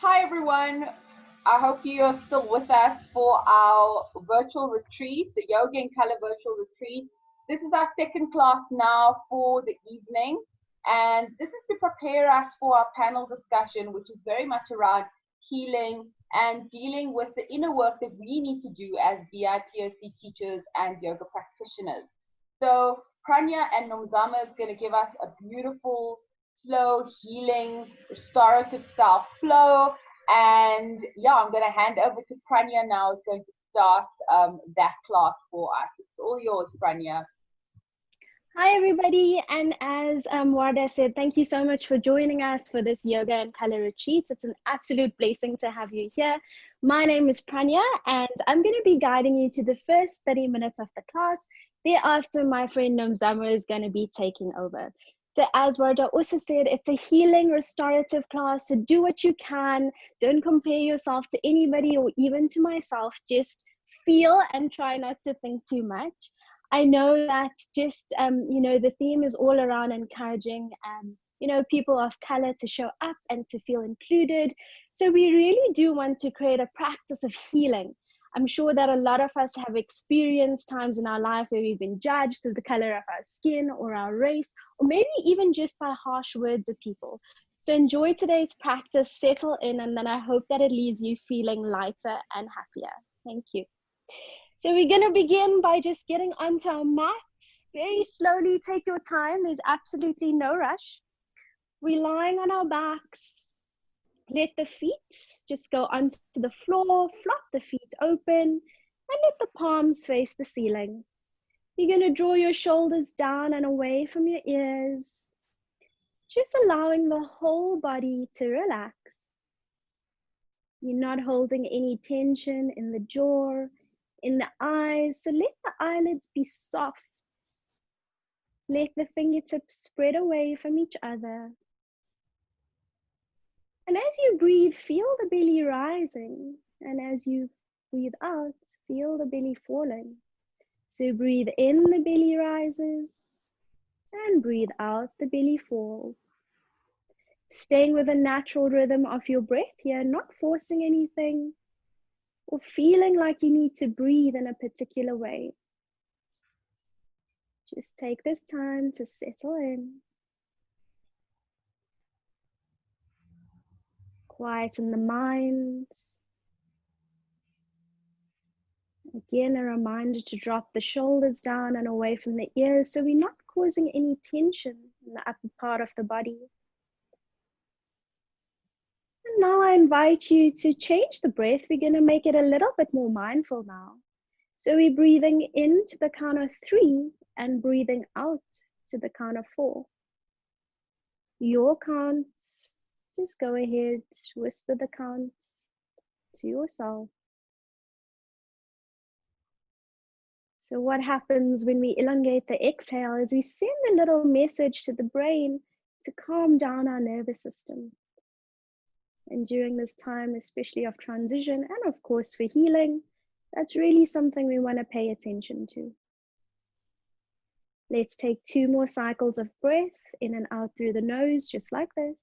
Hi everyone. I hope you're still with us for our virtual retreat, the Yoga in Color virtual retreat. This is our second class now for the evening, and this is to prepare us for our panel discussion, which is very much around healing and dealing with the inner work that we need to do as BIPOC teachers and yoga practitioners. So Pranya and Nomzamo is going to give us a beautiful, slow, healing, restorative style flow. And yeah, I'm going to hand over to Pranya now. It's going to start that class for us. It's all yours, Pranya. Hi, everybody. And as Warda said, thank you so much for joining us for this Yoga and Color retreat. It's an absolute blessing to have you here. My name is Pranya, and I'm going to be guiding you to the first 30 minutes of the class. Thereafter, my friend Nomzamo is going to be taking over. So as Warda also said, it's a healing restorative class. So do what you can. Don't compare yourself to anybody or even to myself. Just feel and try not to think too much. I know that just, the theme is all around encouraging, people of color to show up and to feel included. So we really do want to create a practice of healing. I'm sure that a lot of us have experienced times in our life where we've been judged through the color of our skin or our race, or maybe even just by harsh words of people. So enjoy today's practice, settle in, and then I hope that it leaves you feeling lighter and happier. Thank you. So we're going to begin by just getting onto our mats. Very slowly, take your time. There's absolutely no rush. We're lying on our backs. Let the feet just go onto the floor. Flop the feet open and let the palms face the ceiling. You're going to draw your shoulders down and away from your ears. Just allowing the whole body to relax. You're not holding any tension in the jaw, in the eyes, so let the eyelids be soft. Let the fingertips spread away from each other. And as you breathe, feel the belly rising. And as you breathe out, feel the belly falling. So breathe in, the belly rises, and breathe out, the belly falls. Staying with the natural rhythm of your breath here, not forcing anything, or feeling like you need to breathe in a particular way. Just take this time to settle in. Quieten the mind. Again, a reminder to drop the shoulders down and away from the ears so we're not causing any tension in the upper part of the body. And now I invite you to change the breath. We're going to make it a little bit more mindful now. So we're breathing in to the count of 3 and breathing out to the count of 4. Your counts, just go ahead, whisper the counts to yourself. So what happens when we elongate the exhale is we send a little message to the brain to calm down our nervous system. And during this time, especially of transition and of course for healing, that's really something we want to pay attention to. Let's take 2 more cycles of breath in and out through the nose, just like this.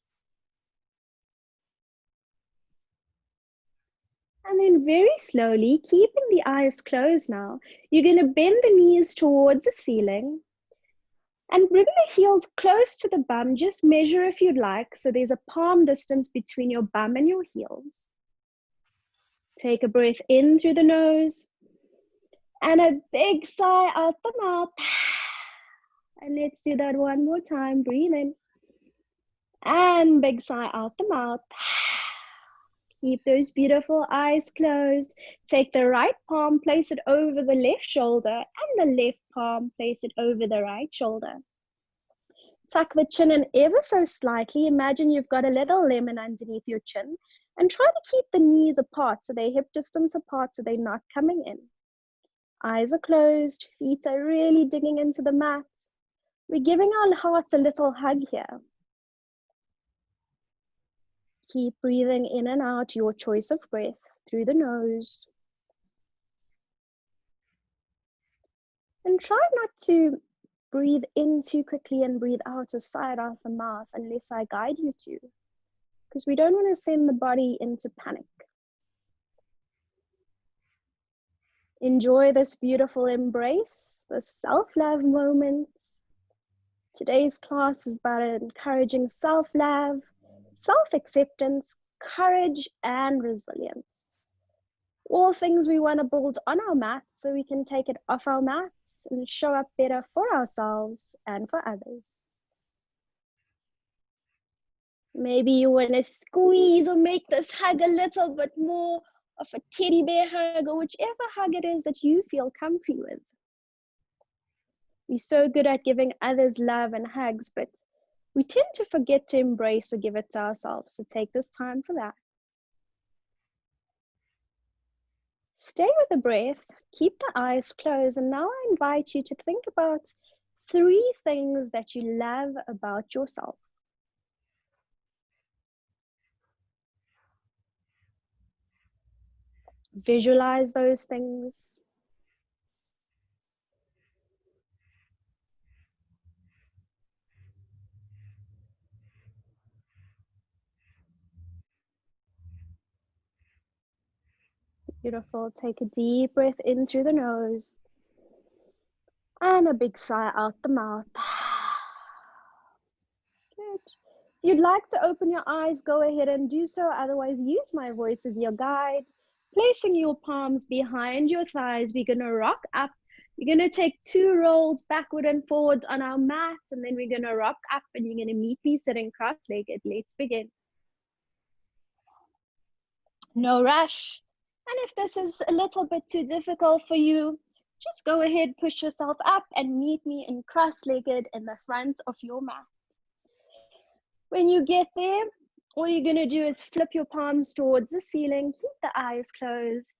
And then very slowly, keeping the eyes closed now, you're going to bend the knees towards the ceiling and bring the heels close to the bum. Just measure if you'd like. So there's a palm distance between your bum and your heels. Take a breath in through the nose and a big sigh out the mouth. And let's do that one more time. Breathe in and big sigh out the mouth. Keep those beautiful eyes closed. Take the right palm, place it over the left shoulder, and the left palm, place it over the right shoulder. Tuck the chin in ever so slightly. Imagine you've got a little lemon underneath your chin, and try to keep the knees apart so they're hip distance apart so they're not coming in. Eyes are closed, feet are really digging into the mat. We're giving our hearts a little hug here. Keep breathing in and out your choice of breath through the nose. And try not to breathe in too quickly and breathe out a side of the mouth unless I guide you to. because we don't want to send the body into panic. Enjoy this beautiful embrace, this self-love moment. Today's class is about encouraging self-love, self-acceptance, courage, and resilience. All things we want to build on our mat so we can take it off our mats and show up better for ourselves and for others. Maybe you want to squeeze or make this hug a little bit more of a teddy bear hug, or whichever hug it is that you feel comfy with. We're so good at giving others love and hugs, but we tend to forget to embrace or give it to ourselves. So take this time for that. Stay with the breath, keep the eyes closed, and now I invite you to think about 3 things that you love about yourself. Visualize those things. Beautiful. Take a deep breath in through the nose and a big sigh out the mouth. Good. If you'd like to open your eyes, go ahead and do so. Otherwise, use my voice as your guide. Placing your palms behind your thighs, we're going to rock up. You're going to take 2 rolls backward and forwards on our mat, and then we're going to rock up and you're going to meet me sitting cross-legged. Let's begin. No rush. And if this is a little bit too difficult for you, just go ahead, push yourself up and meet me in cross-legged in the front of your mat. When you get there, all you're going to do is flip your palms towards the ceiling, keep the eyes closed.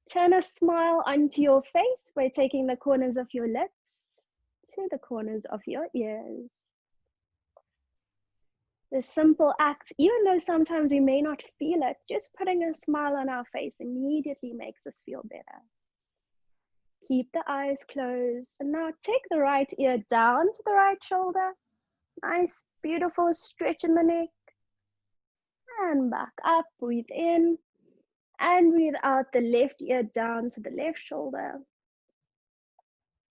Turn a smile onto your face by taking the corners of your lips to the corners of your ears. This simple act, even though sometimes we may not feel it, just putting a smile on our face immediately makes us feel better. Keep the eyes closed, and now take the right ear down to the right shoulder. Nice, beautiful stretch in the neck. And back up, breathe in, and breathe out the left ear down to the left shoulder.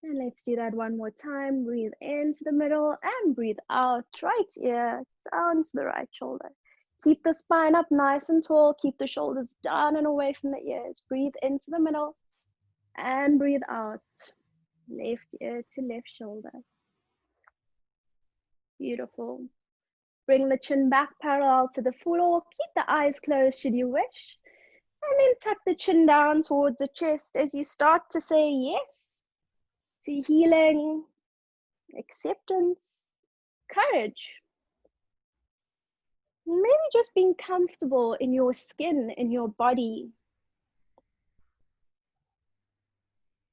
And let's do that one more time. Breathe into the middle and breathe out, right ear down to the right shoulder. Keep the spine up nice and tall. Keep the shoulders down and away from the ears. Breathe into the middle and breathe out, left ear to left shoulder. Beautiful. Bring the chin back parallel to the floor. Keep the eyes closed should you wish. And then tuck the chin down towards the chest as you start to say yes to healing, acceptance, courage. Maybe just being comfortable in your skin, in your body.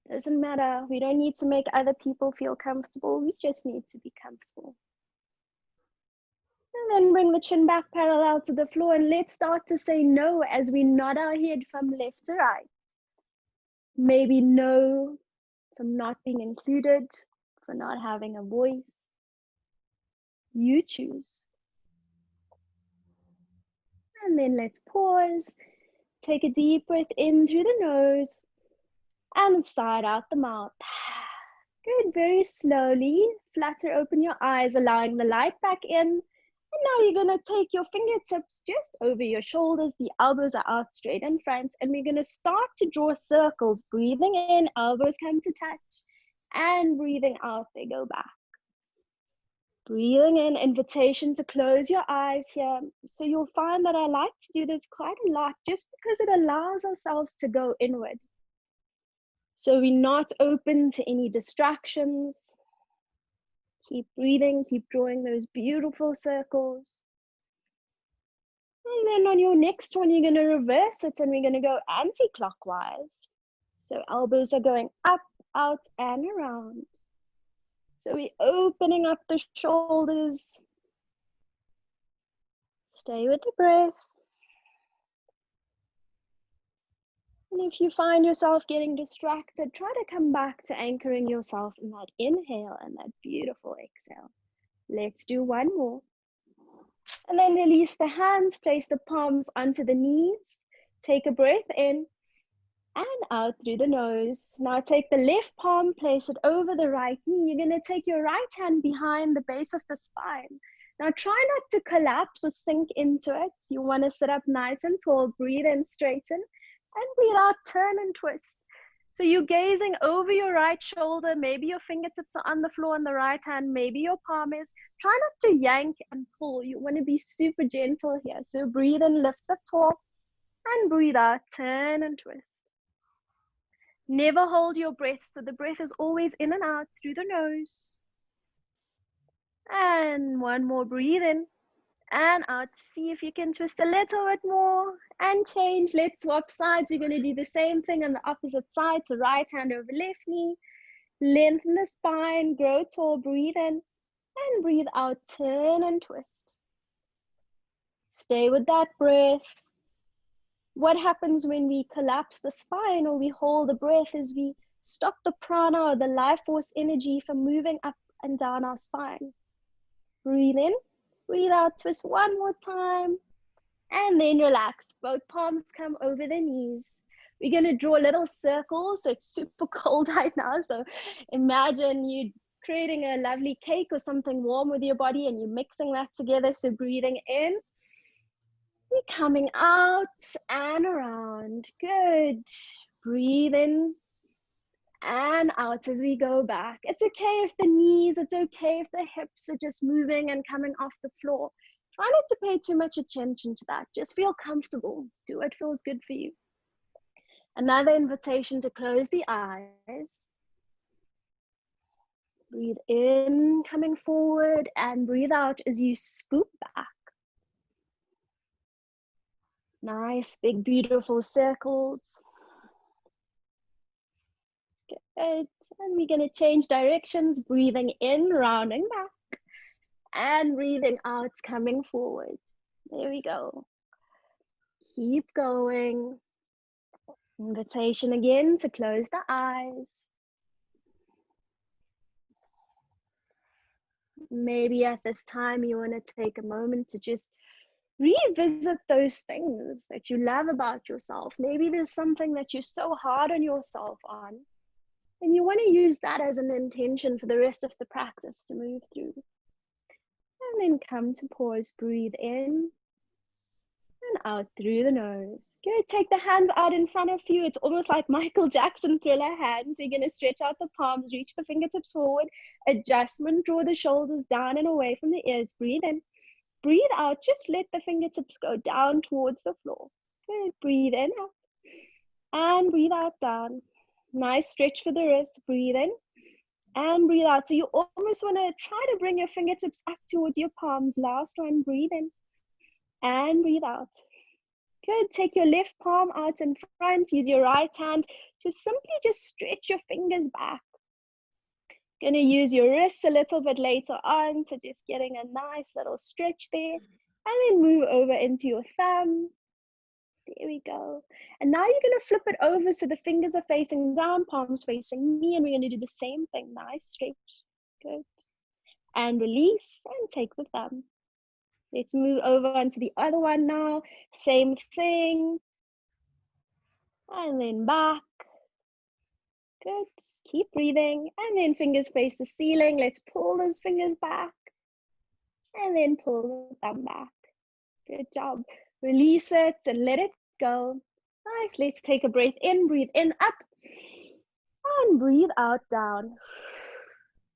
Doesn't matter. We don't need to make other people feel comfortable. We just need to be comfortable. And then bring the chin back parallel to the floor, and let's start to say no as we nod our head from left to right. Maybe no from not being included, for not having a voice. You choose. And then let's pause. Take a deep breath in through the nose and sigh out the mouth. Good, very slowly. Flutter open your eyes, allowing the light back in. And now you're going to take your fingertips just over your shoulders. The elbows are out straight in front. And we're going to start to draw circles. Breathing in, elbows come to touch. And breathing out, they go back. Breathing in, invitation to close your eyes here. So you'll find that I like to do this quite a lot just because it allows ourselves to go inward. So we're not open to any distractions. Keep breathing, keep drawing those beautiful circles. And then on your next one, you're going to reverse it and we're going to go anti-clockwise. So elbows are going up, out, and around. So we're opening up the shoulders. Stay with the breath. And if you find yourself getting distracted, try to come back to anchoring yourself in that inhale and that beautiful exhale. Let's do one more. And then release the hands, place the palms onto the knees. Take a breath in and out through the nose. Now take the left palm, place it over the right knee. You're going to take your right hand behind the base of the spine. Now try not to collapse or sink into it. You want to sit up nice and tall. Breathe in, straighten, and breathe out, turn and twist. So you're gazing over your right shoulder. Maybe your fingertips are on the floor on the right hand. Maybe your palm is. Try not to yank and pull. You want to be super gentle here. So breathe in, lift up tall, and breathe out, turn and twist. Never hold your breath. So the breath is always in and out through the nose. And one more, breathe in and out. See if you can twist a little bit more and change. Let's swap sides. You're going to do the same thing on the opposite side. So right hand over left knee. Lengthen the spine, grow tall, breathe in and breathe out, turn and twist. Stay with that breath. What happens when we collapse the spine or we hold the breath is we stop the prana or the life force energy from moving up and down our spine. Breathe in, breathe out, twist one more time, and then relax. Both palms come over the knees. We're going to draw little circles. So it's super cold right now. So imagine you creating a lovely cake or something warm with your body and you're mixing that together. So breathing in, we're coming out and around. Good. Breathe in and out as we go back. It's okay if the knees, it's okay if the hips are just moving and coming off the floor. Try not to pay too much attention to that. Just feel comfortable. Do what feels good for you. Another invitation to close the eyes. Breathe in, coming forward, and breathe out as you scoop back. Nice, big, beautiful circles. Good. And we're going to change directions. Breathing in, rounding back. And breathing out, coming forward. There we go. Keep going. Invitation again to close the eyes. Maybe at this time you want to take a moment to just revisit those things that you love about yourself. Maybe there's something that you're so hard on yourself on, and you want to use that as an intention for the rest of the practice to move through. And then come to pause, breathe in and out through the nose. Good, take the hands out in front of you. It's almost like Michael Jackson Thriller hands. You're going to stretch out the palms, reach the fingertips forward, adjustment, draw the shoulders down and away from the ears. Breathe in, breathe out, just let the fingertips go down towards the floor. Good, breathe in, up, and breathe out, down. Nice stretch for the wrists, breathe in, and breathe out. So you almost want to try to bring your fingertips up towards your palms. Last one, breathe in and breathe out. Good, take your left palm out in front, use your right hand to simply just stretch your fingers back. Gonna use your wrists a little bit later on, so just getting a nice little stretch there, and then move over into your thumb. There we go. And now you're gonna flip it over so the fingers are facing down, palms facing me, and we're gonna do the same thing. Nice stretch, good. And release, and take the thumb. Let's move over onto the other one now. Same thing. And then back. Good. Keep breathing. And then fingers face the ceiling. Let's pull those fingers back. And then pull the thumb back. Good job. Release it and let it go. Nice. Let's take a breath in. Breathe in, up. And breathe out, down.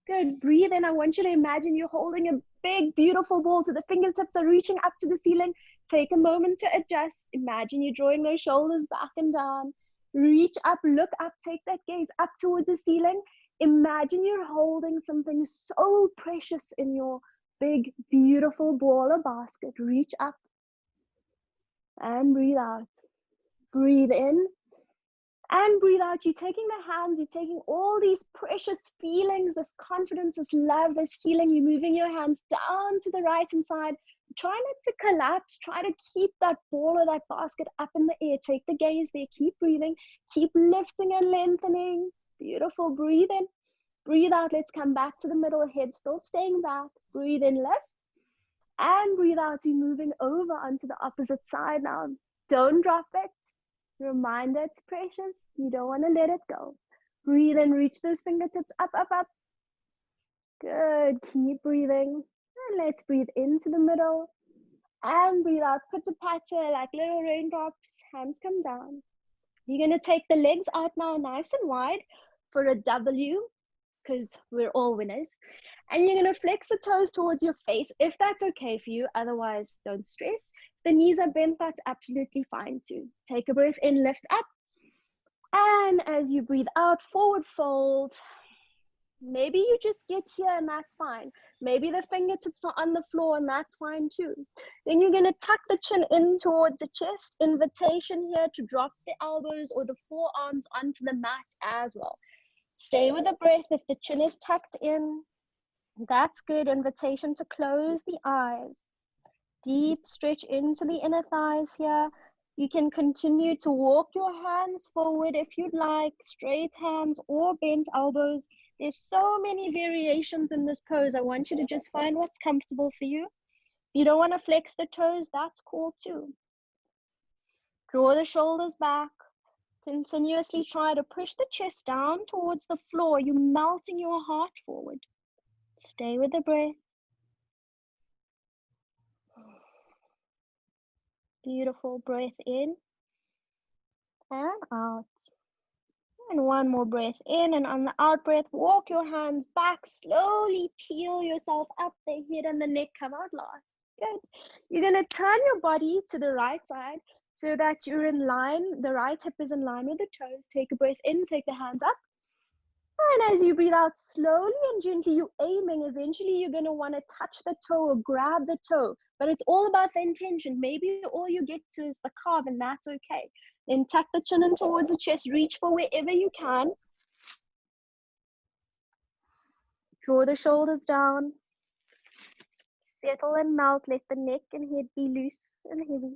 Good. Breathe in. I want you to imagine you're holding a big, beautiful ball. So the fingertips are reaching up to the ceiling. Take a moment to adjust. Imagine you're drawing those shoulders back and down. Reach up, look up, take that gaze up towards the ceiling. Imagine you're holding something so precious in your big, beautiful ball or basket. Reach up and breathe out. Breathe in and breathe out. You're taking the hands, you're taking all these precious feelings, this confidence, this love, this healing. You're moving your hands down to the right hand side. Try not to collapse. Try to keep that ball or that basket up in the air. Take the gaze there. Keep breathing. Keep lifting and lengthening. Beautiful. Breathe in. Breathe out. Let's come back to the middle. Head still staying back. Breathe in, lift. And breathe out, you're moving over onto the opposite side now. Don't drop it. Reminder, it's precious. You don't want to let it go. Breathe and reach those fingertips up, up, up. Good. Keep breathing. And let's breathe into the middle. And breathe out. Pitter patter like little raindrops. Hands come down. You're going to take the legs out now nice and wide for a W, because we're all winners. And you're going to flex the toes towards your face if that's okay for you. Otherwise, don't stress. The knees are bent, that's absolutely fine too. Take a breath in, lift up. And as you breathe out, forward fold. Maybe you just get here and that's fine. Maybe the fingertips are on the floor and that's fine too. Then you're going to tuck the chin in towards the chest. Invitation here to drop the elbows or the forearms onto the mat as well. Stay with the breath. If the chin is tucked in, that's good. Invitation to close the eyes. Deep stretch into the inner thighs here. You can continue to walk your hands forward if you'd like, straight hands or bent elbows. There's so many variations in this pose. I want you to just find what's comfortable for you. If you don't want to flex the toes, that's cool too. Draw the shoulders back. Continuously try to push the chest down towards the floor. You're melting your heart forward. Stay with the breath. Beautiful. Breath in and out. And one more breath in, and on the out breath, walk your hands back. Slowly peel yourself up. The head and the neck come out last. Good. You're going to turn your body to the right side so that you're in line. The right hip is in line with the toes. Take a breath in, take the hands up. And as you breathe out, slowly and gently, you're aiming. Eventually, you're going to want to touch the toe or grab the toe. But it's all about the intention. Maybe all you get to is the calf, and that's okay. Then tuck the chin in towards the chest. Reach for wherever you can. Draw the shoulders down. Settle and melt. Let the neck and head be loose and heavy.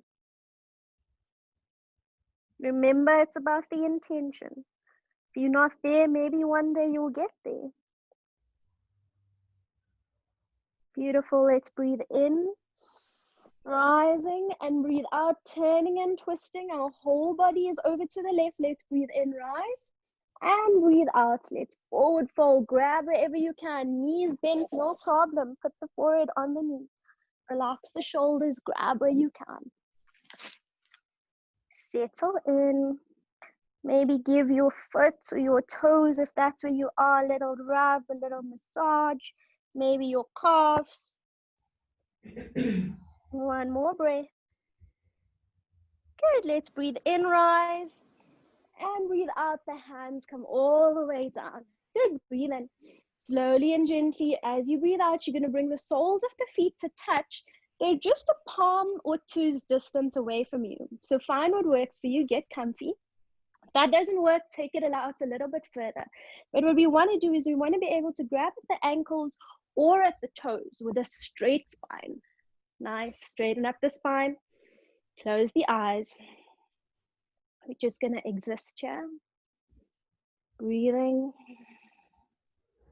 Remember, it's about the intention. If you're not there, maybe one day you'll get there. Beautiful. Let's breathe in. Rising and breathe out, turning and twisting. Our whole body is over to the left. Let's breathe in, rise. And breathe out. Let's forward fold. Grab wherever you can. Knees bent, no problem. Put the forehead on the knee. Relax the shoulders. Grab where you can. Settle in. Maybe give your foot or your toes, if that's where you are, a little rub, a little massage. Maybe your calves. One more breath. Good. Let's breathe in, rise. And breathe out, the hands come all the way down. Good. Breathe in. Slowly and gently, as you breathe out, you're going to bring the soles of the feet to touch. They're just a palm or two's distance away from you. So find what works for you. Get comfy. If that doesn't work, take it out a little bit further. But what we want to do is we want to be able to grab at the ankles or at the toes with a straight spine. Nice. Straighten up the spine. Close the eyes. We're just going to exist here. Breathing.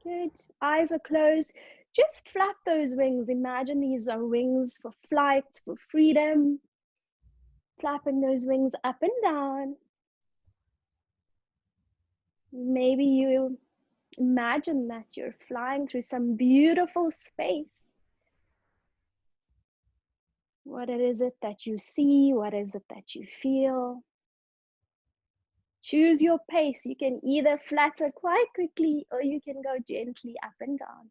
Good. Eyes are closed. Just flap those wings. Imagine these are wings for flight, for freedom. Flapping those wings up and down. Maybe you imagine that you're flying through some beautiful space. What is it that you see? What is it that you feel? Choose your pace. You can either flutter quite quickly or you can go gently up and down.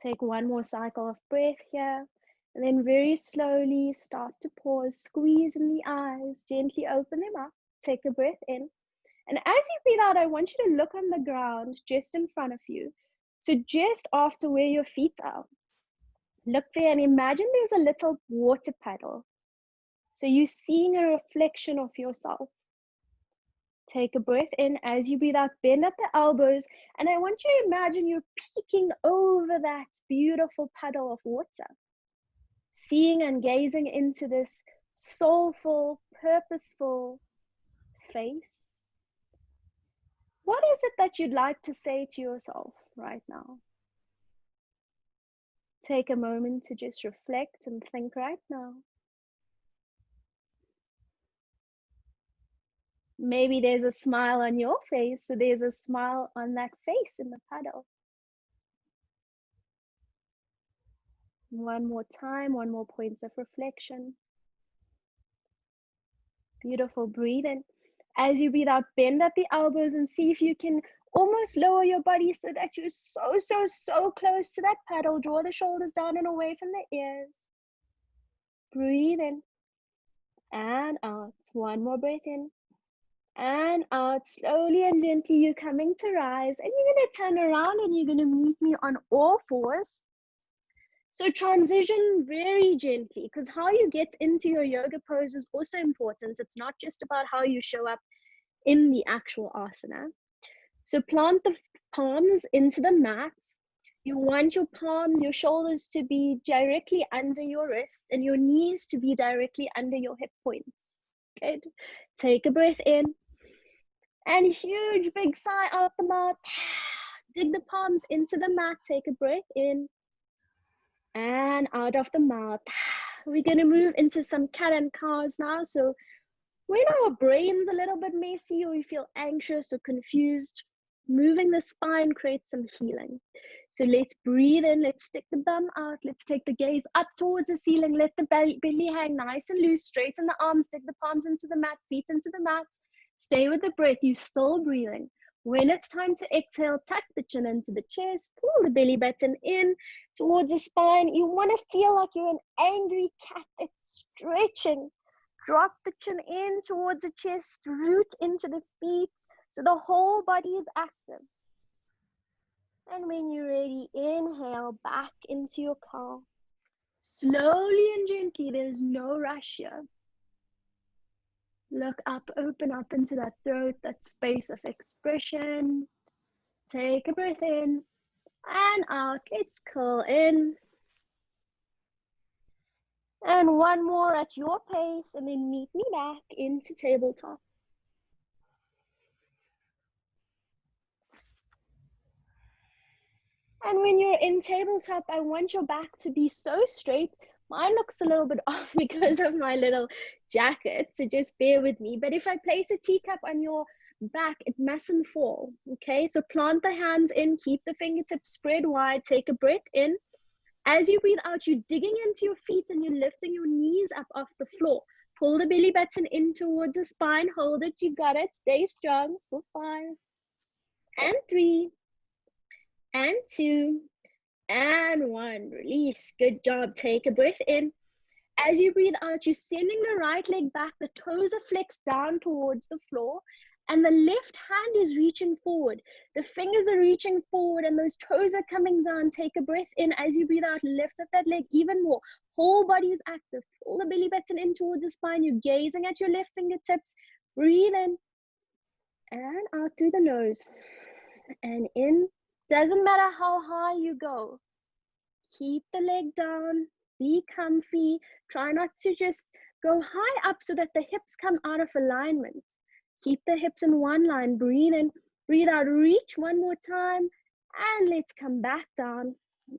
Take one more cycle of breath here, and then very slowly start to pause. Squeeze in the eyes, gently open them up. Take a breath in. And as you breathe out, I want you to look on the ground just in front of you. So just after where your feet are. Look there and imagine there's a little water puddle. So you're seeing a reflection of yourself. Take a breath in. As you breathe out, bend at the elbows. And I want you to imagine you're peeking over that beautiful puddle of water. Seeing and gazing into this soulful, purposeful face. What is it that you'd like to say to yourself right now? Take a moment to just reflect and think right now. Maybe there's a smile on your face, so there's a smile on that face in the puddle. One more time, one more point of reflection. Beautiful. Breathe in. As you breathe out, bend at the elbows and see if you can almost lower your body so that you're so close to that paddle. Draw the shoulders down and away from the ears. Breathe in and out. One more breath in and out. Slowly and gently, you're coming to rise, and you're going to turn around and you're going to meet me on all fours. So transition very gently, because how you get into your yoga pose is also important. It's not just about how you show up in the actual asana. So plant the palms into the mat. You want your palms, your shoulders to be directly under your wrists and your knees to be directly under your hip points. Good. Take a breath in and huge big sigh out the mouth. Dig the palms into the mat. Take a breath in and out of the mouth. We're going to move into some cat and cows now. So when our brain's a little bit messy or we feel anxious or confused, moving the spine creates some healing. So let's breathe in, let's stick the bum out, let's take the gaze up towards the ceiling, let the belly hang nice and loose, straighten the arms, stick the palms into the mat, feet into the mat. Stay with the breath, you're still breathing. When it's time to exhale, tuck the chin into the chest, pull the belly button in towards the spine. You want to feel like you're an angry cat that's stretching. Drop the chin in towards the chest, root into the feet, so the whole body is active. And when you're ready, inhale back into your cow. Slowly and gently, there's no rush here. Look up, open up into that throat, that space of expression. Take a breath in and out. Let's curl in. And one more at your pace, and then meet me back into tabletop. And when you're in tabletop, I want your back to be so straight. Mine looks a little bit off because of my little jacket, so just bear with me. But if I place a teacup on your back, it mustn't fall, okay? So plant the hands in, keep the fingertips spread wide, take a breath in. As you breathe out, you're digging into your feet and you're lifting your knees up off the floor. Pull the belly button in towards the spine, hold it, you got it, stay strong for 5 and 3 and 2 and 1. Release. Good job. Take a breath in. As you breathe out, you're sending the right leg back. The toes are flexed down towards the floor, and the left hand is reaching forward. The fingers are reaching forward, and those toes are coming down. Take a breath in. As you breathe out, lift up that leg even more. Whole body is active. Pull the belly button in towards the spine. You're gazing at your left fingertips. Breathe in and out through the nose and in. Doesn't matter how high you go. Keep the leg down, be comfy. Try not to just go high up so that the hips come out of alignment. Keep the hips in one line. Breathe in, breathe out, reach one more time. And let's come back down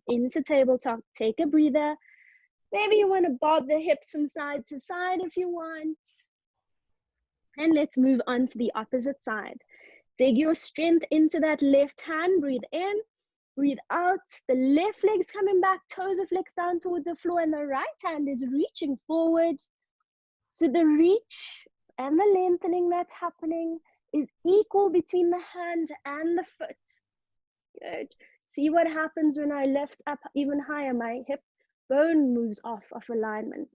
into tabletop. Take a breather. Maybe you want to bob the hips from side to side if you want. And let's move on to the opposite side. Dig your strength into that left hand. Breathe in, breathe out. The left leg's coming back, toes are flexed down towards the floor, and the right hand is reaching forward. So the reach and the lengthening that's happening is equal between the hand and the foot. Good. See what happens when I lift up even higher. My hip bone moves off of alignment.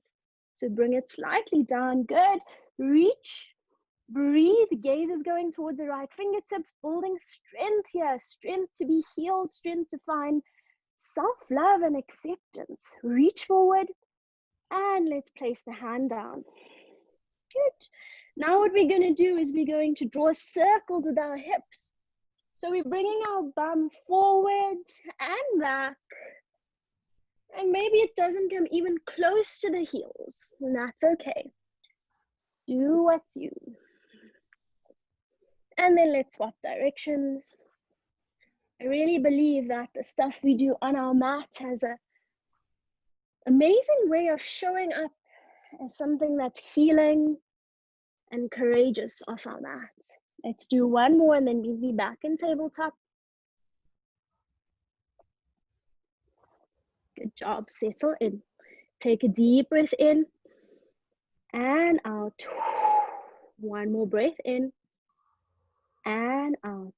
So bring it slightly down. Good. Reach. Breathe, gaze is going towards the right fingertips, building strength here, strength to be healed, strength to find self-love and acceptance. Reach forward and let's place the hand down. Good. Now what we're going to do is we're going to draw circles with our hips. So we're bringing our bum forward and back. And maybe it doesn't come even close to the heels, and that's okay. Do what's you. And then let's swap directions. I really believe that the stuff we do on our mat has an amazing way of showing up as something that's healing and courageous off our mat. Let's do one more and then we'll be back in tabletop. Good job, settle in. Take a deep breath in and out. One more breath in and out.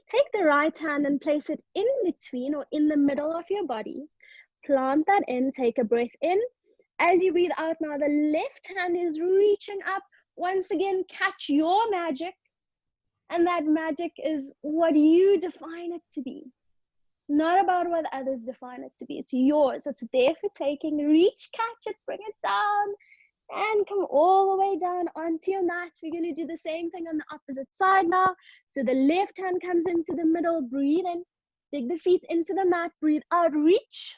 Take the right hand and place it in between or in the middle of your body. Plant that in, take a breath in. As you breathe out now, the left hand is reaching up. Once again, catch your magic. And that magic is what you define it to be. Not about what others define it to be. It's yours. It's there for taking. Reach, catch it, bring it down, and come all the way down onto your mat. We're going to do the same thing on the opposite side now. So the left hand comes into the middle. Breathe in. Dig the feet into the mat. Breathe out. Reach.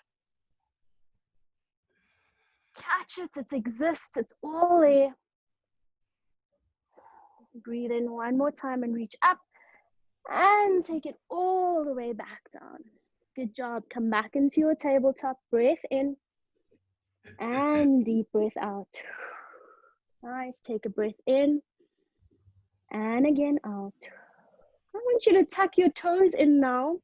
Catch it. It exists. It's all there. Breathe in one more time and reach up. And take it all the way back down. Good job. Come back into your tabletop. Breath in. And deep breath out. Nice. Take a breath in. And again out. I want you to tuck your toes in now.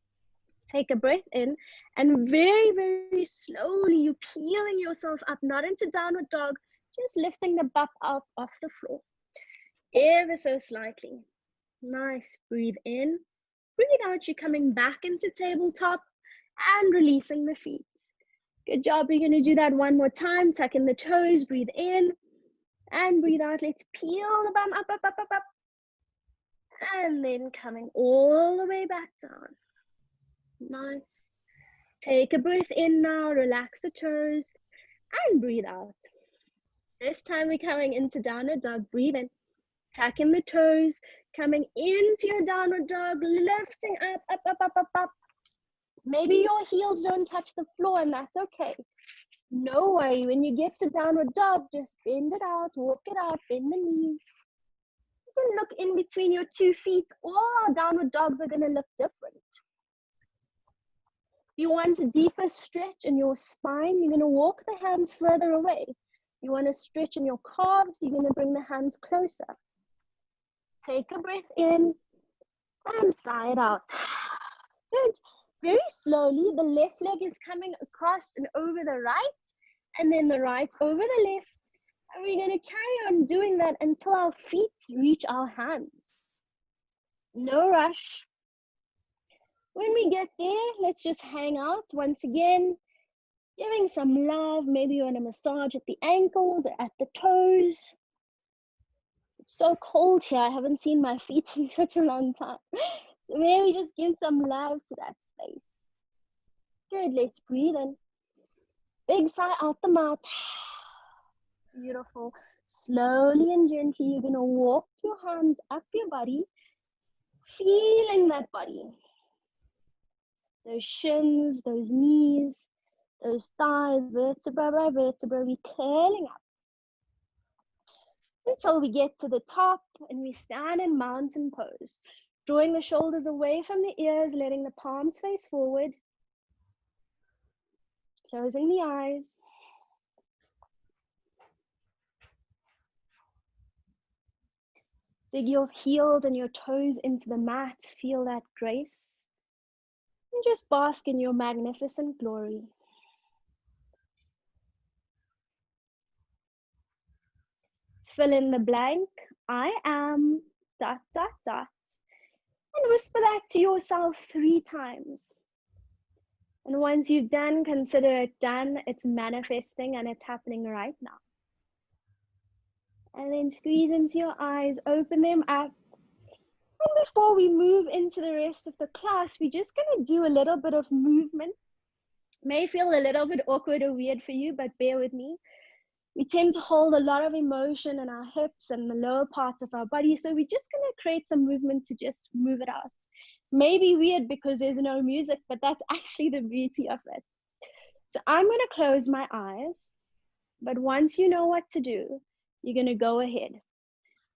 Take a breath in. And very, very slowly, you're peeling yourself up, not into downward dog, just lifting the butt up off the floor. Ever so slightly. Nice. Breathe in. Breathe out. You're coming back into tabletop and releasing the feet. Good job. We're going to do that one more time. Tuck in the toes. Breathe in and breathe out. Let's peel the bum up, up, up, up, up. And then coming all the way back down. Nice. Take a breath in now. Relax the toes and breathe out. This time we're coming into downward dog. Breathe in. Tuck in the toes. Coming into your downward dog. Lifting up, up, up, up, up, up. Maybe your heels don't touch the floor and that's okay. No worry, when you get to downward dog, just bend it out, walk it out, bend the knees. You can look in between your 2 feet. All our downward dogs are gonna look different. If you want a deeper stretch in your spine, you're gonna walk the hands further away. You wanna stretch in your calves, you're gonna bring the hands closer. Take a breath in and sigh it out. Good. Very slowly, the left leg is coming across and over the right, and then the right over the left. And we're going to carry on doing that until our feet reach our hands. No rush. When we get there, let's just hang out once again, giving some love. Maybe you want to massage at the ankles or at the toes. It's so cold here. I haven't seen my feet in such a long time. So maybe just give some love to that space. Good, let's breathe in. Big sigh out the mouth. Beautiful. Slowly and gently, you're gonna walk your hands up your body, feeling that body. Those shins, those knees, those thighs, vertebra by vertebra, we're curling up. Until we get to the top and we stand in mountain pose. Drawing the shoulders away from the ears, letting the palms face forward. Closing the eyes. Dig your heels and your toes into the mat. Feel that grace. And just bask in your magnificent glory. Fill in the blank. I am ... And whisper that to yourself 3 times. And once you've done, consider it done. It's manifesting and it's happening right now. And then squeeze into your eyes, open them up. And before we move into the rest of the class, we're just going to do a little bit of movement. May feel a little bit awkward or weird for you, but bear with me. We tend to hold a lot of emotion in our hips and the lower parts of our body. So we're just going to create some movement to just move it out. Maybe weird because there's no music, but that's actually the beauty of it. So I'm going to close my eyes, but once you know what to do, you're going to go ahead.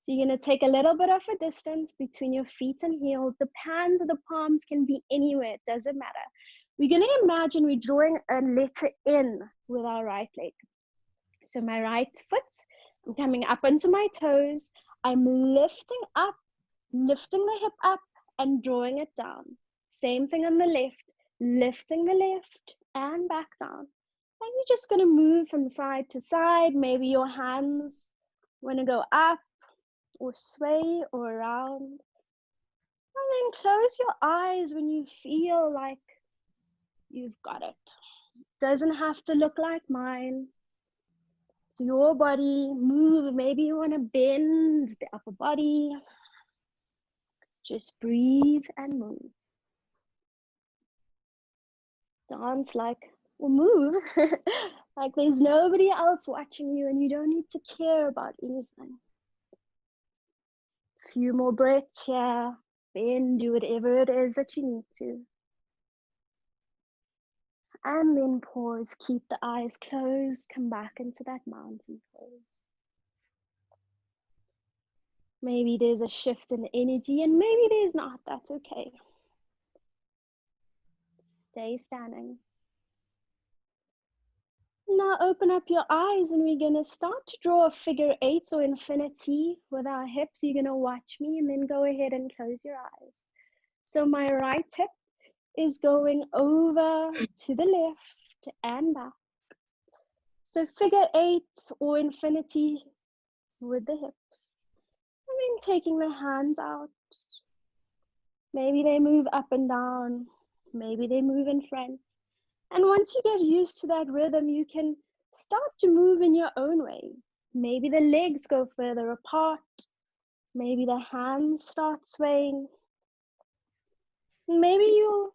So you're going to take a little bit of a distance between your feet and heels. The hands or the palms can be anywhere, it doesn't matter. We're going to imagine we're drawing a letter N with our right leg. So my right foot, I'm coming up onto my toes. I'm lifting up, lifting the hip up and drawing it down. Same thing on the left, lifting the left and back down. And you're just going to move from side to side. Maybe your hands want to go up or sway or around. And then close your eyes when you feel like you've got it. Doesn't have to look like mine. It's your body. Move. Maybe you want to bend the upper body. Just breathe and move. Dance like, or move like there's nobody else watching you and you don't need to care about anything. A few more breaths here. Then do whatever it is that you need to. And then pause, keep the eyes closed, come back into that mountain pose. Maybe there's a shift in energy and maybe there's not, that's okay. Stay standing. Now open up your eyes and we're gonna start to draw a figure 8 or infinity with our hips. You're gonna watch me and then go ahead and close your eyes. So my right hip is going over to the left and back. So figure 8 or infinity with the hips. And then taking the hands out. Maybe they move up and down. Maybe they move in front. And once you get used to that rhythm, you can start to move in your own way. Maybe the legs go further apart. Maybe the hands start swaying. Maybe you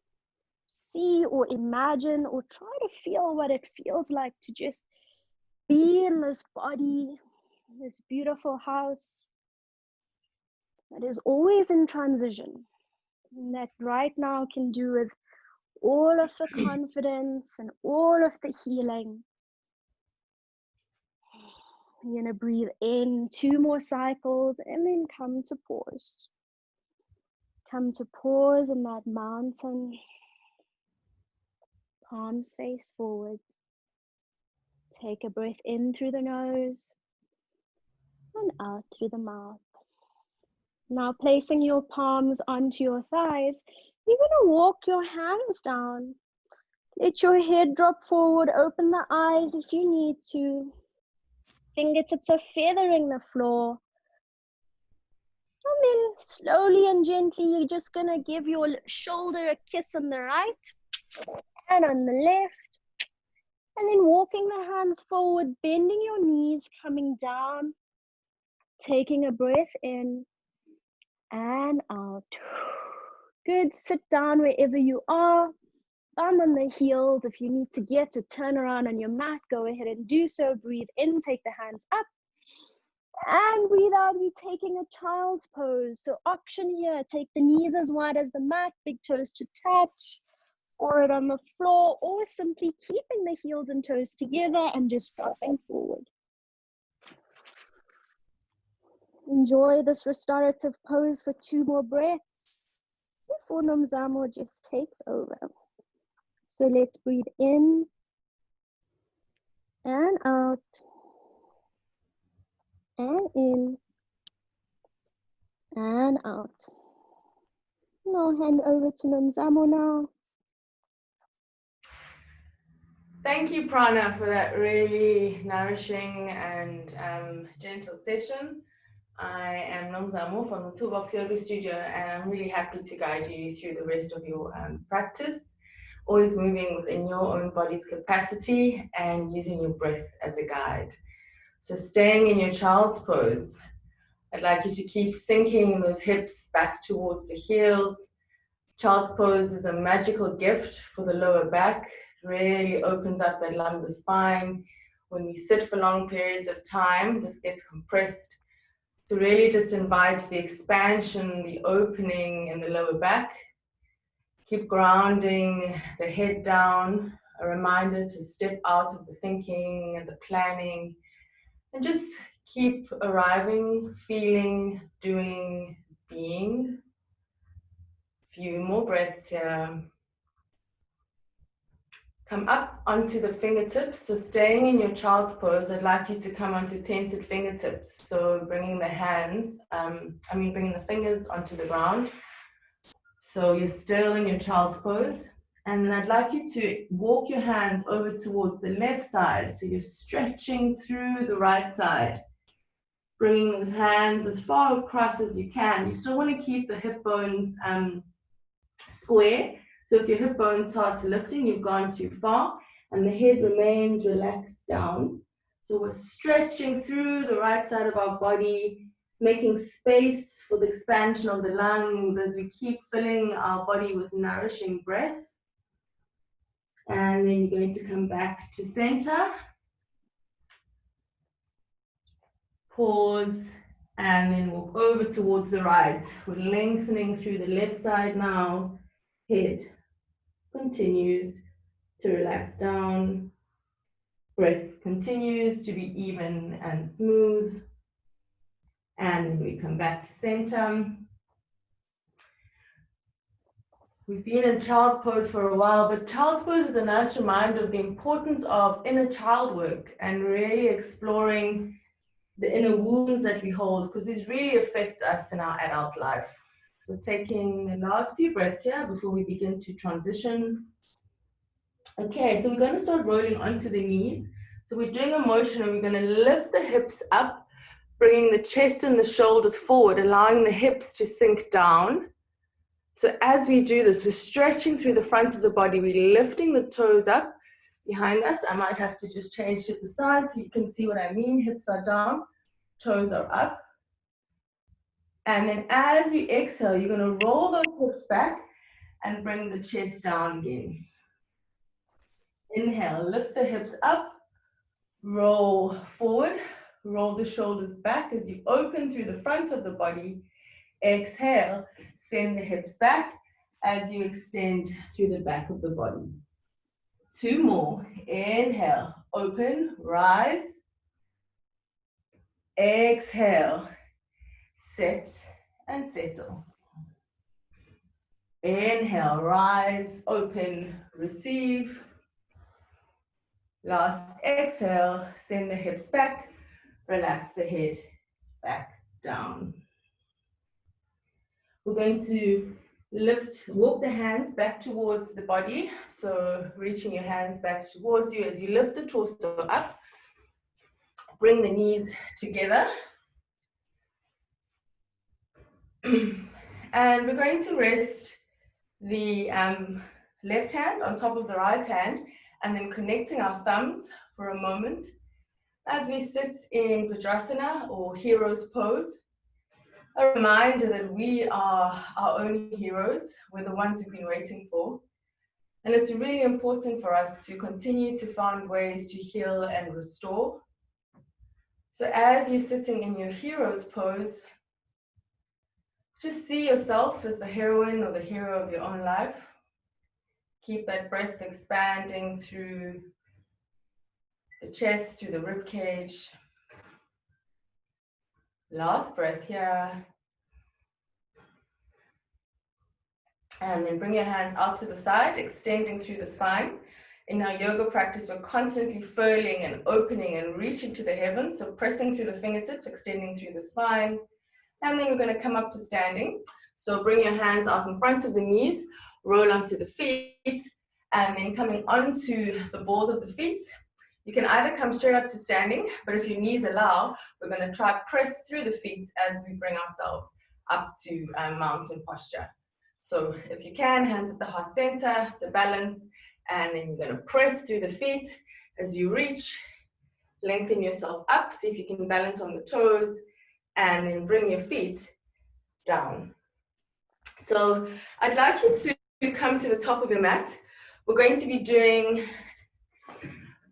see or imagine or try to feel what it feels like to just be in this body, this beautiful house that is always in transition, and that right now can do with all of the confidence and all of the healing. You're gonna breathe in 2 more cycles and then come to pause. Come to pause in that mountain, palms face forward. Take a breath in through the nose and out through the mouth. Now placing your palms onto your thighs, you're gonna walk your hands down. Let your head drop forward, open the eyes if you need to. Fingertips are feathering the floor. And then slowly and gently, you're just gonna give your shoulder a kiss on the right and on the left. And then walking the hands forward, bending your knees, coming down, taking a breath in and out. Good, sit down wherever you are. Thumb on the heels. If you need to get to turn around on your mat, go ahead and do so. Breathe in, take the hands up. And breathe out, we're taking a child's pose. So option here, take the knees as wide as the mat, big toes to touch, or it on the floor, or simply keeping the heels and toes together and just dropping forward. Enjoy this restorative pose for 2 more breaths before Nomzamo just takes over. So let's breathe in and out. And in and out. Now hand over to Nomzamo now. Thank you, Prana, for that really nourishing and gentle session. I am Nomzamo from the Toolbox Yoga Studio, and I'm really happy to guide you through the rest of your practice, always moving within your own body's capacity and using your breath as a guide. So staying in your child's pose, I'd like you to keep sinking those hips back towards the heels. Child's pose is a magical gift for the lower back. It really opens up that lumbar spine. When we sit for long periods of time, this gets compressed. So really just invite the expansion, the opening in the lower back. Keep grounding the head down, a reminder to step out of the thinking and the planning, and just Keep arriving, feeling, doing, being. Few more breaths here. Come up onto the fingertips. So staying in your child's pose, I'd like you to come onto tented fingertips. So bringing the hands, bringing the fingers onto the ground. So you're still in your child's pose. And then I'd like you to walk your hands over towards the left side. So you're stretching through the right side. Bringing those hands as far across as you can. You still want to keep the hip bones square. So if your hip bone starts lifting, you've gone too far, and the head remains relaxed down. So we're stretching through the right side of our body, making space for the expansion of the lungs as we keep filling our body with nourishing breath. And then you're going to come back to center. Pause, and then walk over towards the right. We're lengthening through the left side now. Head continues to relax down. Breath continues to be even and smooth. And then we come back to center. We've been in child's pose for a while, but child's pose is a nice reminder of the importance of inner child work and really exploring the inner wounds that we hold, because this really affects us in our adult life. So taking the last few breaths here before we begin to transition. Okay, so we're going to start rolling onto the knees. So we're doing a motion and we're going to lift the hips up, bringing the chest and the shoulders forward, allowing the hips to sink down. So as we do this, we're stretching through the front of the body. We're lifting the toes up behind us. I might have to just change to the side so you can see what I mean. Hips are down, toes are up. And then as you exhale, you're going to roll those hips back and bring the chest down again. Inhale, lift the hips up, roll forward, roll the shoulders back as you open through the front of the body. Exhale, send the hips back as you extend through the back of the body. 2 more. Inhale, open, rise. Exhale, sit and settle. Inhale, rise, open, receive. Last exhale, send the hips back, relax the head back down. We're going to walk the hands back towards the body. So reaching your hands back towards you as you lift the torso up. Bring the knees together. And we're going to rest the left hand on top of the right hand, and then connecting our thumbs for a moment as we sit in Vajrasana or hero's pose. A reminder that we are our own heroes. We're the ones we've been waiting for. And it's really important for us to continue to find ways to heal and restore. So as you're sitting in your hero's pose, just see yourself as the heroine or the hero of your own life. Keep that breath expanding through the chest, through the rib cage. Last breath here. And then bring your hands out to the side, extending through the spine. In our yoga practice, we're constantly furling and opening and reaching to the heavens. So pressing through the fingertips, extending through the spine. And then we're going to come up to standing. So bring your hands out in front of the knees, roll onto the feet, and then coming onto the balls of the feet. You can either come straight up to standing, but if your knees allow, we're going to try press through the feet as we bring ourselves up to mountain posture. So if you can, hands at the heart center to balance, and then you're going to press through the feet as you reach. Lengthen yourself up, see if you can balance on the toes, and then bring your feet down. So I'd like you to come to the top of your mat. We're going to be doing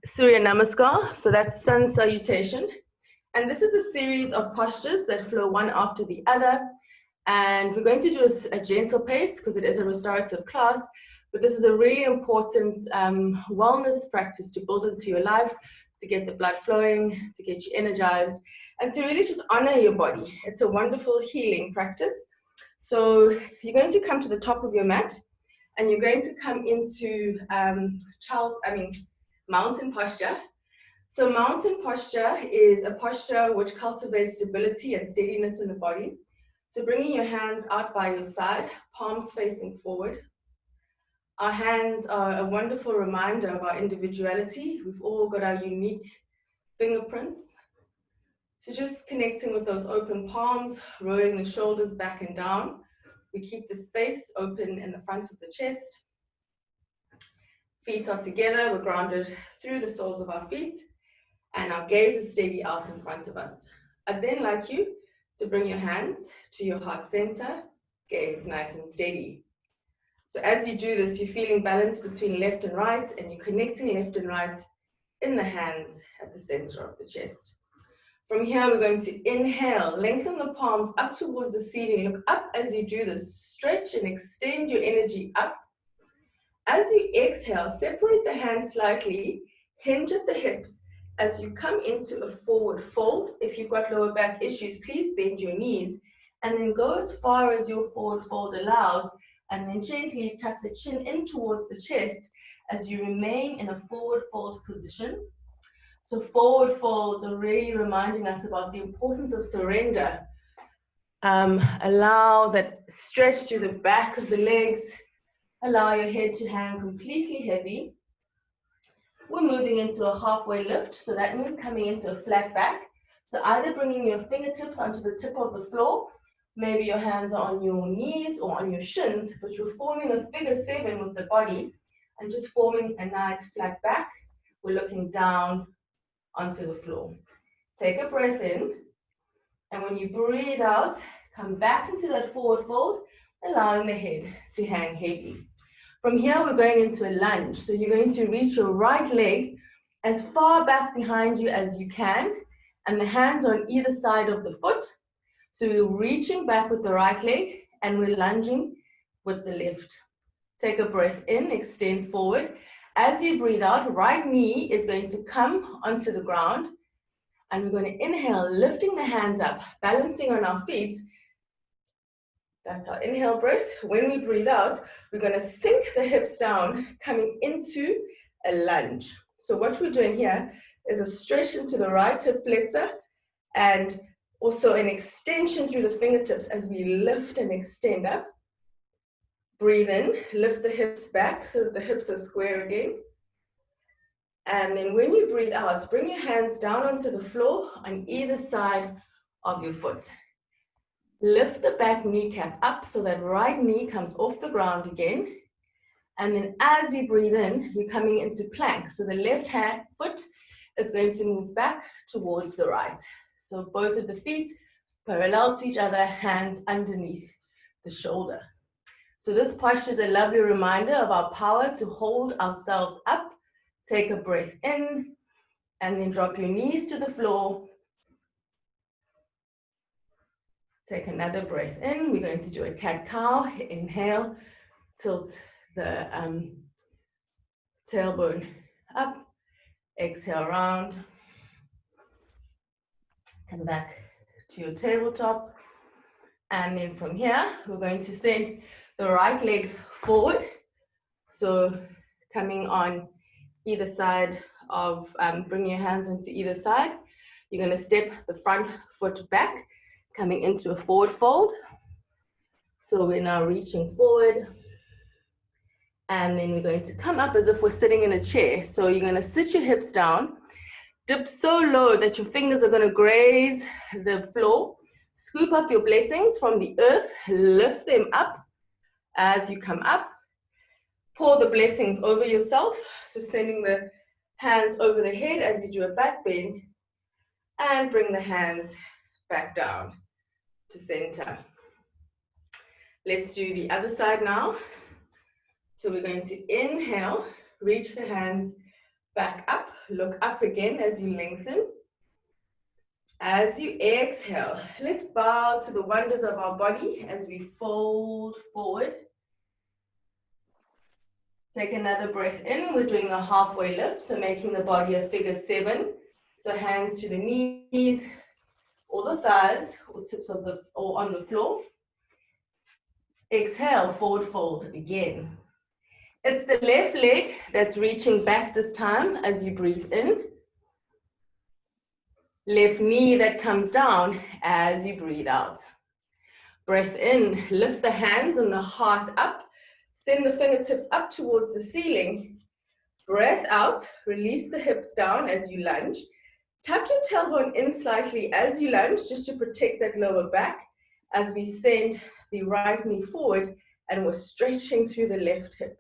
Surya Namaskar, so that's sun salutation. And this is a series of postures that flow one after the other. And we're going to do a gentle pace because it is a restorative class, but this is a really important wellness practice to build into your life to get the blood flowing, to get you energized, and to really just honor your body. It's a wonderful healing practice. So you're going to come to the top of your mat, and you're going to come into mountain posture. So mountain posture is a posture which cultivates stability and steadiness in the body. So bringing your hands out by your side, palms facing forward. Our hands are a wonderful reminder of our individuality. We've all got our unique fingerprints. So just connecting with those open palms, rolling the shoulders back and down. We keep the space open in the front of the chest. Feet are together, we're grounded through the soles of our feet, and our gaze is steady out in front of us. I'd then like you to bring your hands to your heart center, gaze nice and steady. So as you do this, you're feeling balance between left and right, and you're connecting left and right in the hands at the center of the chest. From here, we're going to inhale, lengthen the palms up towards the ceiling. Look up as you do this. Stretch and extend your energy up. As you exhale, separate the hands slightly, hinge at the hips. As you come into a forward fold, if you've got lower back issues, please bend your knees, and then go as far as your forward fold allows, and then gently tuck the chin in towards the chest as you remain in a forward fold position. So forward folds are really reminding us about the importance of surrender. Allow that stretch through the back of the legs. Allow your head to hang completely heavy. We're moving into a halfway lift, so that means coming into a flat back. So either bringing your fingertips onto the tip of the floor, maybe your hands are on your knees or on your shins, but you're forming a figure 7 with the body and just forming a nice flat back. We're looking down onto the floor. Take a breath in, and when you breathe out, come back into that forward fold, allowing the head to hang heavy. From here, we're going into a lunge. So you're going to reach your right leg as far back behind you as you can, and the hands are on either side of the foot. So we're reaching back with the right leg, and we're lunging with the left. Take a breath in, extend forward. As you breathe out, right knee is going to come onto the ground, and we're going to inhale, lifting the hands up, balancing on our feet. That's our inhale breath. When we breathe out, we're going to sink the hips down, coming into a lunge. So what we're doing here is a stretch into the right hip flexor, and also an extension through the fingertips as we lift and extend up. Breathe in, lift the hips back so that the hips are square again. And then when you breathe out, bring your hands down onto the floor on either side of your foot. Lift the back kneecap up so that right knee comes off the ground again. And then as you breathe in, you're coming into plank. So the left foot is going to move back towards the right. So both of the feet parallel to each other, hands underneath the shoulder. So this posture is a lovely reminder of our power to hold ourselves up. Take a breath in, and then drop your knees to the floor. Take another breath in. We're going to do a cat-cow. Inhale, tilt the tailbone up. Exhale, round. Come back to your tabletop. And then from here, we're going to send the right leg forward. So coming on either side of, bring your hands onto either side. You're going to step the front foot back, coming into a forward fold. So we're now reaching forward. And then we're going to come up as if we're sitting in a chair. So you're going to sit your hips down, dip so low that your fingers are going to graze the floor. Scoop up your blessings from the earth, lift them up as you come up. Pour the blessings over yourself. So sending the hands over the head as you do a back bend, and bring the hands back down to center. Let's do the other side now. So we're going to inhale, reach the hands back up, look up again as you lengthen. As you exhale, let's bow to the wonders of our body as we fold forward. Take another breath in. We're doing a halfway lift, so making the body a figure 7. So hands to the knees, or the thighs, or tips of the, or on the floor. Exhale, forward fold again. It's the left leg that's reaching back this time as you breathe in. Left knee that comes down as you breathe out. Breath in, lift the hands and the heart up. Send the fingertips up towards the ceiling. Breath out, release the hips down as you lunge. Tuck your tailbone in slightly as you lunge, just to protect that lower back as we send the right knee forward and we're stretching through the left hip.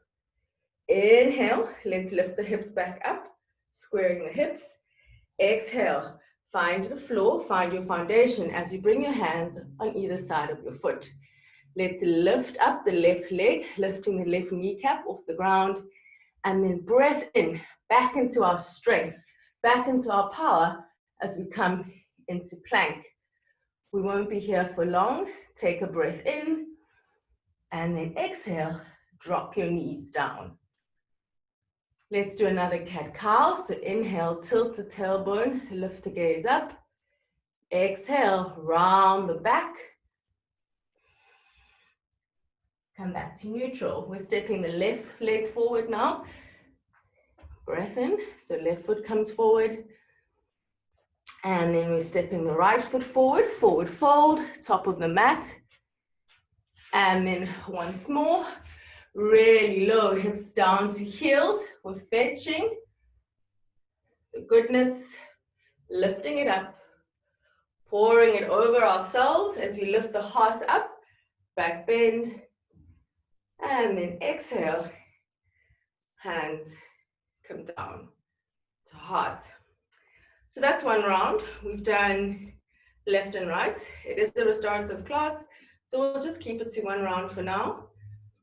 Inhale, let's lift the hips back up, squaring the hips. Exhale, find the floor, find your foundation as you bring your hands on either side of your foot. Let's lift up the left leg, lifting the left kneecap off the ground, and then breath in, back into our strength, back into our power as we come into plank. We won't be here for long. Take a breath in, and then exhale, drop your knees down. Let's do another cat-cow. So inhale, tilt the tailbone, lift the gaze up. Exhale, round the back. Come back to neutral. We're stepping the left leg forward now. Breath in, so left foot comes forward. And then we're stepping the right foot forward, forward fold, top of the mat. And then once more, really low, hips down to heels. We're fetching the goodness, lifting it up, pouring it over ourselves as we lift the heart up, back bend, and then exhale, hands come down to heart. So that's one round. We've done left and right. It is a restorative class, so we'll just keep it to one round for now.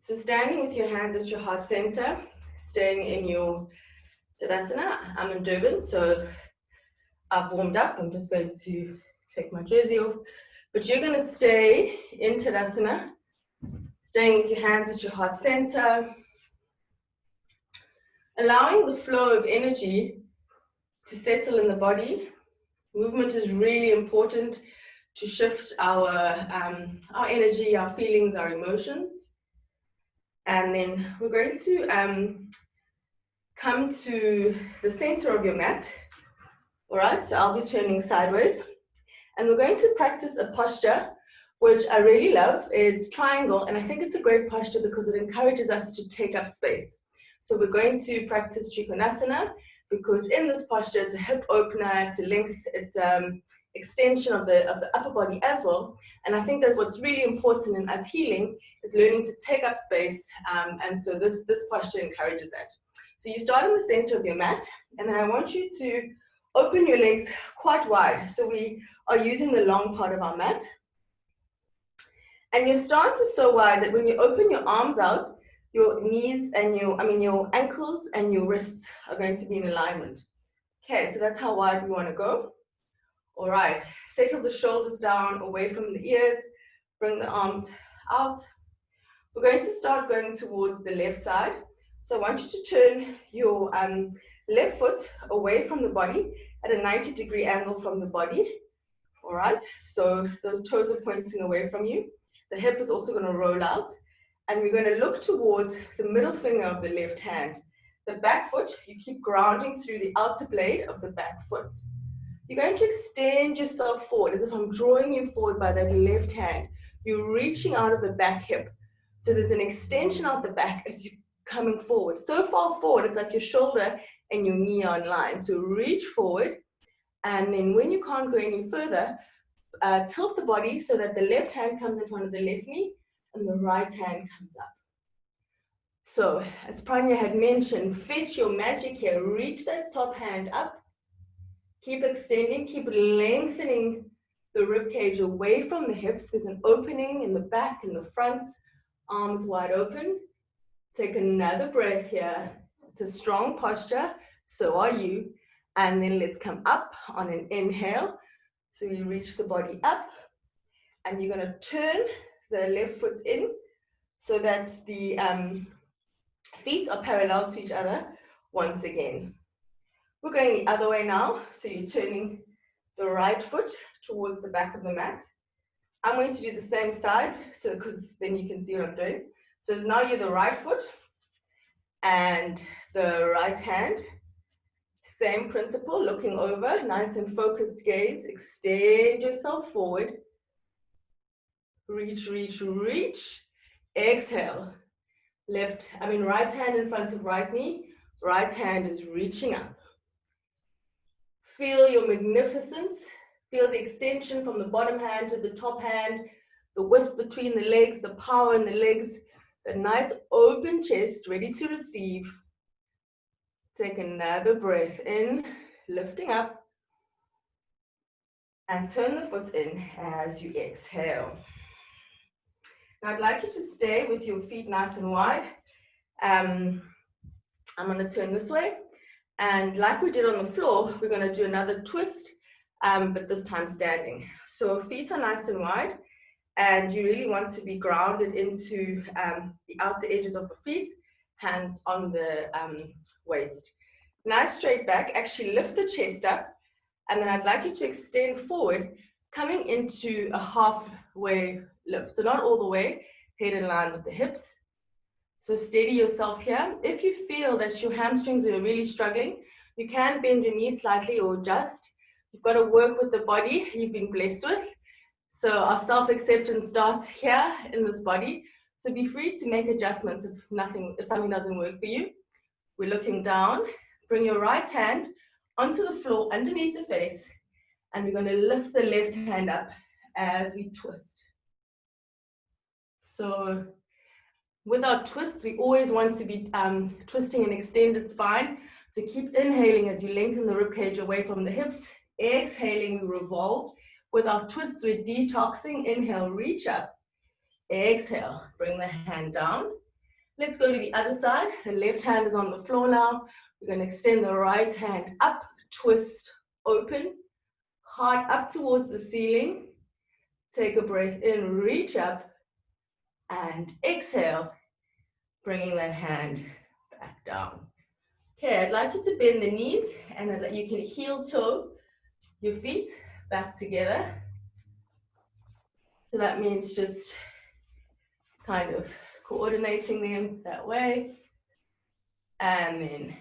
So standing with your hands at your heart center, staying in your Tadasana. I'm in Durban, so I've warmed up. I'm just going to take my jersey off. But you're going to stay in Tadasana, staying with your hands at your heart center, allowing the flow of energy to settle in the body. Movement is really important to shift our energy, our feelings, our emotions. And then we're going to come to the center of your mat. All right, so I'll be turning sideways. And we're going to practice a posture which I really love. It's triangle, and I think it's a great posture because it encourages us to take up space. So we're going to practice Trikonasana, because in this posture, it's a hip opener, it's a length, it's extension of the upper body as well. And I think that what's really important in us healing is learning to take up space. And so this posture encourages that. So you start in the center of your mat, and then I want you to open your legs quite wide. So we are using the long part of our mat. And your stance is so wide that when you open your arms out, your knees and your ankles and your wrists are going to be in alignment. Okay, so that's how wide we want to go. All right, settle the shoulders down away from the ears, bring the arms out. We're going to start going towards the left side. So I want you to turn your left foot away from the body at a 90-degree angle from the body. All right, so those toes are pointing away from you. The hip is also going to roll out. And we're going to look towards the middle finger of the left hand. The back foot, you keep grounding through the outer blade of the back foot. You're going to extend yourself forward as if I'm drawing you forward by that left hand. You're reaching out of the back hip. So there's an extension out the back as you're coming forward. So far forward, it's like your shoulder and your knee are in line. So reach forward. And then when you can't go any further, tilt the body so that the left hand comes in front of the left knee and the right hand comes up. So as Pranya had mentioned, fetch your magic here. Reach that top hand up. Keep extending, keep lengthening the rib cage away from the hips. There's an opening in the back and the front. Arms wide open. Take another breath here. It's a strong posture. So are you. And then let's come up on an inhale. So you reach the body up. And you're going to turn the left foot in so that the Feet are parallel to each other once again. We're going the other way now, so you're turning the right foot towards the back of the mat. I'm going to do the same side, so because then you can see what I'm doing. So now you're the right foot and the right hand. Same principle, looking over, nice and focused gaze. Extend yourself forward. Reach, reach, reach. Exhale. Right hand in front of right knee. Right hand is reaching up. Feel your magnificence. Feel the extension from the bottom hand to the top hand, the width between the legs, the power in the legs, the nice open chest, ready to receive. Take another breath in, lifting up, and turn the foot in as you exhale. Now I'd like you to stay with your feet nice and wide. I'm going to turn this way. And like we did on the floor, we're going to do another twist, but this time standing. So feet are nice and wide, and you really want to be grounded into the outer edges of the feet, hands on the waist. Nice straight back, actually lift the chest up, and then I'd like you to extend forward, coming into a halfway lift. So not all the way, head in line with the hips. So steady yourself here. If you feel that your hamstrings are really struggling, you can bend your knees slightly or adjust. You've got to work with the body you've been blessed with. So our self-acceptance starts here in this body. So be free to make adjustments if something doesn't work for you. We're looking down. Bring your right hand onto the floor underneath the face, and we're going to lift the left hand up as we twist. So with our twists, we always want to be twisting an extended spine. So keep inhaling as you lengthen the ribcage away from the hips. Exhaling, we revolve. With our twists, we're detoxing. Inhale, reach up. Exhale, bring the hand down. Let's go to the other side. The left hand is on the floor now. We're going to extend the right hand up, twist, open, heart up towards the ceiling. Take a breath in, reach up, and exhale, bringing that hand back down. Okay, I'd like you to bend the knees, and you can heel toe your feet back together. So that means just kind of coordinating them that way. And then,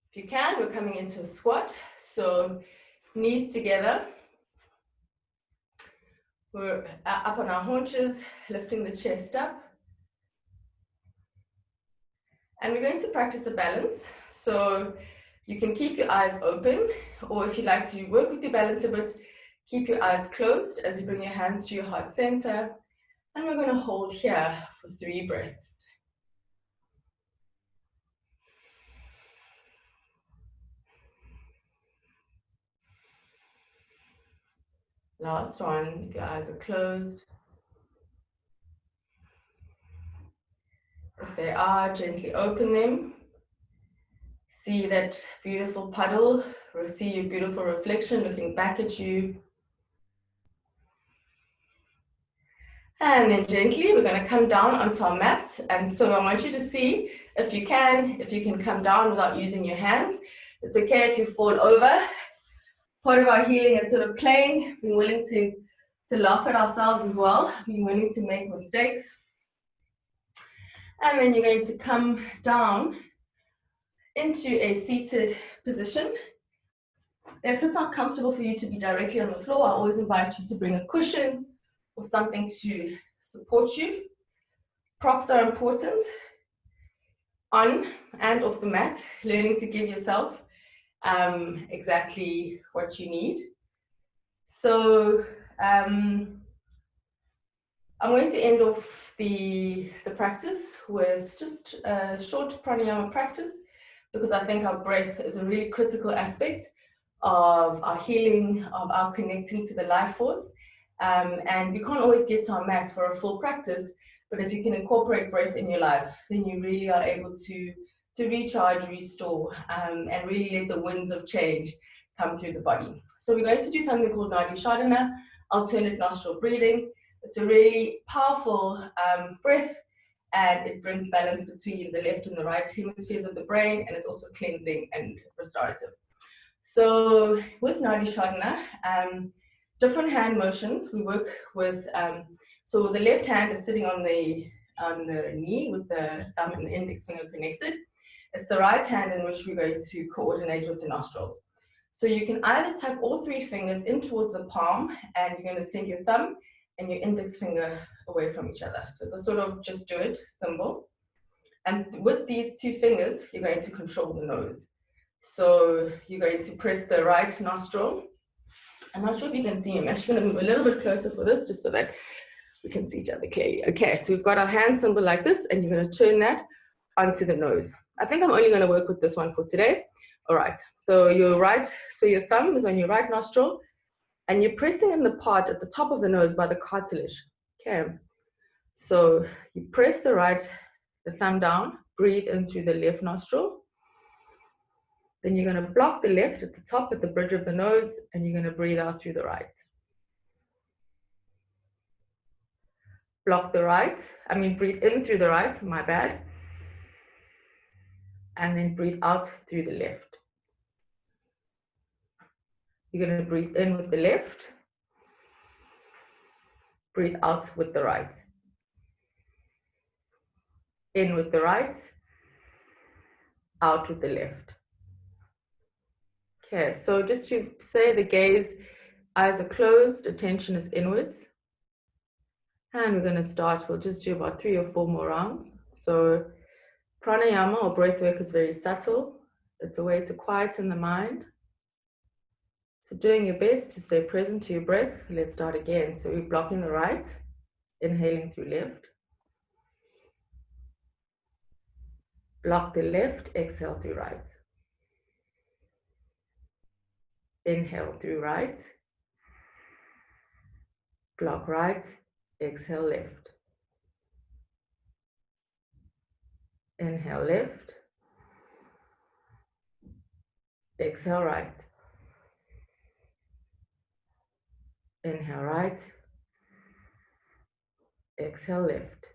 if you can, we're coming into a squat. So knees together. We're up on our haunches, lifting the chest up. And we're going to practice a balance. So you can keep your eyes open, or if you'd like to work with your balance a bit, keep your eyes closed as you bring your hands to your heart center. And we're going to hold here for 3 breaths. Last one, if your eyes are closed. If they are, gently open them. See that beautiful puddle, or see your beautiful reflection looking back at you. And then gently, we're going to come down onto our mats. And so I want you to see, if you can come down without using your hands. It's okay if you fall over. Part of our healing is sort of playing, being willing to laugh at ourselves as well, being willing to make mistakes. And then you're going to come down into a seated position. If it's not comfortable for you to be directly on the floor, I always invite you to bring a cushion or something to support you. Props are important on and off the mat, learning to give yourself exactly what you need. So I'm going to end off the practice with just a short pranayama practice, because I think our breath is a really critical aspect of our healing, of our connecting to the life force. And we can't always get to our mats for a full practice, but if you can incorporate breath in your life, then you really are able to recharge, restore, and really let the winds of change come through the body. So we're going to do something called Nadi Shodhana, alternate nostril breathing. It's a really powerful breath, and it brings balance between the left and the right hemispheres of the brain, and it's also cleansing and restorative. So with Nadi Shodhana, different hand motions, we work with, so the left hand is sitting on the knee with the thumb and the index finger connected. It's the right hand in which we're going to coordinate with the nostrils. So you can either tuck all three fingers in towards the palm, and you're going to send your thumb and your index finger away from each other. So it's a sort of just do it symbol. And with these two fingers, you're going to control the nose. So you're going to press the right nostril. I'm not sure if you can see. I'm actually going to move a little bit closer for this, just so that we can see each other clearly. Okay, so we've got our hand symbol like this, and you're going to turn that onto the nose. I think I'm only going to work with this one for today. All right, so your thumb is on your right nostril, and you're pressing in the part at the top of the nose by the cartilage. Okay, so you press the thumb down, breathe in through the left nostril. Then you're going to block the left at the top at the bridge of the nose, and you're going to breathe out through the right. Block the right, breathe in through the right, my bad. And then breathe out through the left. You're going to breathe in with the left, breathe out with the right. In with the right, out with the left. Okay, so just to say the gaze, eyes are closed, attention is inwards. And we're going to start, we'll just do about 3 or 4 more rounds. So pranayama or breath work is very subtle. It's a way to quieten the mind. So doing your best to stay present to your breath. Let's start again. So we're blocking the right, inhaling through left. Block the left, exhale through right. Inhale through right. Block right, exhale left. Inhale left. Exhale right. Inhale right. Exhale left.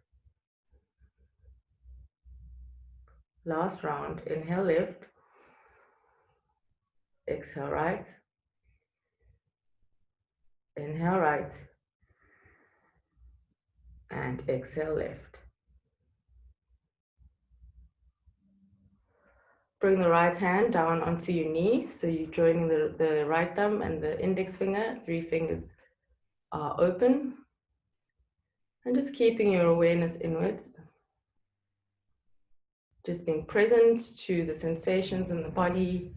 Last round, inhale left. Exhale right. Inhale right. And exhale left. Bring the right hand down onto your knee. So you're joining the right thumb and the index finger. 3 fingers are open. And just keeping your awareness inwards. Just being present to the sensations in the body.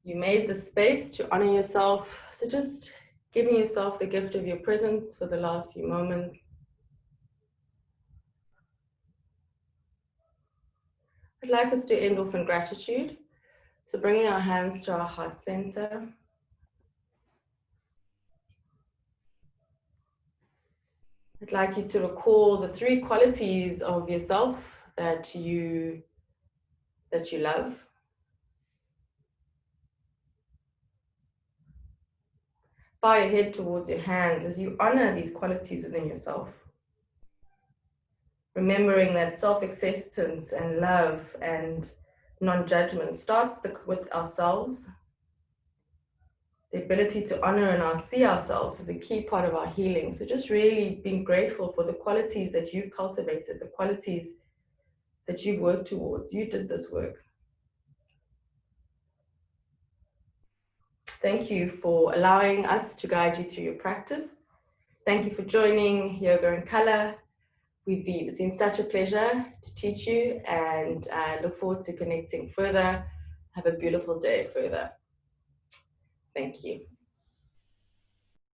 You made the space to honor yourself. So just giving yourself the gift of your presence for the last few moments. I'd like us to end off in gratitude. So bringing our hands to our heart center. I'd like you to recall the 3 qualities of yourself that you love. Bow your head towards your hands as you honor these qualities within yourself. Remembering that self-acceptance and love and non-judgment starts with ourselves. The ability to honor and see ourselves is a key part of our healing. So just really being grateful for the qualities that you've cultivated, the qualities that you've worked towards. You did this work. Thank you for allowing us to guide you through your practice. Thank you for joining Yoga in Color. It's been such a pleasure to teach you, and I look forward to connecting further. Have a beautiful day further. Thank you.